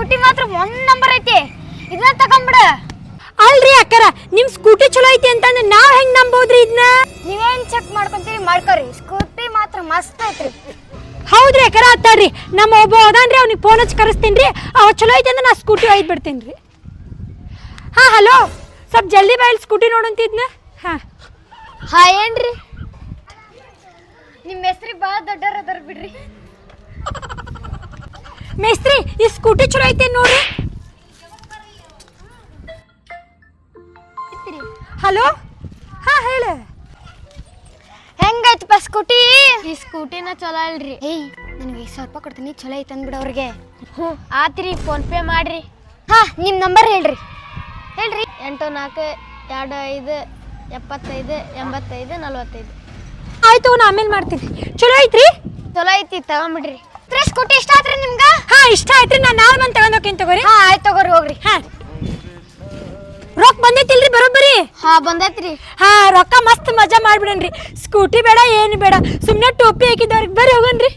Scooty ಮಾತ್ರ 1 number ಐತಿ. ಇದನ್ನ ತಗೊಂಬಿಡ. ಅಲ್ರಿ ಅಕ್ಕರ ನಿಮ್ ಸ್ಕೂಟಿ ಚಲೋ ಐತಿ ಅಂತಂದ್ರೆ ನಾವ್ ಹೆಂಗ್ ನಂಬೋದ್ರಿ ಇದನ್ನ? ನೀವೇನ್ ಚೆಕ್ ಮಾಡ್ಕೊಂತೀರಿ ಮಾಡ್ಕೊರಿ. ಸ್ಕೂಟಿ ಮಾತ್ರ ಮಸ್ತ್ ಐತ್ರಿ. ಹೌದ್ರಿ ಅಕ್ಕರ ಅತ್ತಾಡ್ರಿ. ನಮ್ಮ ಒಬ್ಬ ಅದಾನ್ರಿ ಅವ್ನಿಗೆ ಫೋನ್ ಹಚ್ಚಿ ಕರೆಸ್ತೀನಿ. ಅವ ಚಲೋ ಐತಿ ಅಂದ್ರೆ ನಾ ಸ್ಕೂಟಿ ಒಯ್ದು ಬಿಡ್ತೀನಿ. ಹಾ ಹಲೋ, ಸ್ವಲ್ಪ ಜಲ್ದಿ ಬಾಯಲ್ಲಿ ಸ್ಕೂಟಿ ನೋಡಂತಿದ್ನ. ಹಾ ಏನ್ರಿ ನಿಮ್ಮ ಹೆಸ್ರಿಗೆ ಭಾಳ ದೊಡ್ಡವ್ರ ಅದಾರ ಬಿಡ್ರಿ. ಮೇಸ್ತ್ರಿ ಈ ಸ್ಕೂಟಿ ಚಲೋ ಐತಿ ನೋಡ್ರಿ. ಹಲೋ, ಹಾ ಹೇಳ. ಹೆಂಗೈತಪ್ಪ ಸ್ಕೂಟಿ? ಈ ಸ್ಕೂಟಿನ ಚಲೋ ಅಲ್ರಿ. ಏಯ್ ನನಗೆ 5,000 ರೂಪಾಯಿ ಕೊಡ್ತೀನಿ, ಚಲೋ ಐತೆ ಅಂದ್ಬಿಡ ಅವ್ರಿಗೆ. ಹ್ಞೂ ಆತ್ರಿ, ಫೋನ್ ಪೇ ಮಾಡ್ರಿ. ಹಾ ನಿಮ್ಮ ನಂಬರ್ ಹೇಳ್ರಿ. 8425 75 85 45. ಆಯ್ತು, ನಾ ಆಮೇಲೆ ಮಾಡ್ತೀನಿ. ಚಲೋ ಐತ್ರಿ? ಚಲೋ ಐತಿ, ತಗೊಂಬಿಡ್ರಿ. ಸ್ಕೂಟಿ ಇಷ್ಟ ಆತ್ರಿ ನಿಮ್ಗೆ? ಹಾ ಇಷ್ಟ ಆಯ್ತ್ರಿ. ನಾನು ನಾಳೆ ಬಂದು ತಗೊಂಡ್ ಹೋಗ್ತೀನಿ ತಗೋರಿ. ಹಾ ಆಯ್ತು ತಗೋರಿ, ಹೋಗ್ರಿ. ಹಾ ರೊಕ್ಕ ಬಂದೈತಿಲ್ರಿ ಬರೋಬ್ಬರಿ? ಹಾ ಬಂದೈತ್ರಿ. ಹಾ ರೊಕ್ಕ ಮಸ್ತ್ ಮಜಾ ಮಾಡ್ಬಿಡನ್ರಿ. ಸ್ಕೂಟಿ ಬೇಡ ಏನು ಬೇಡ, ಸುಮ್ಮನೆ ಟೋಪಿ ಹಾಕಿದವ್ರಿಗೆ ಬರ್ರಿ ಹೋಗನ್ರಿ.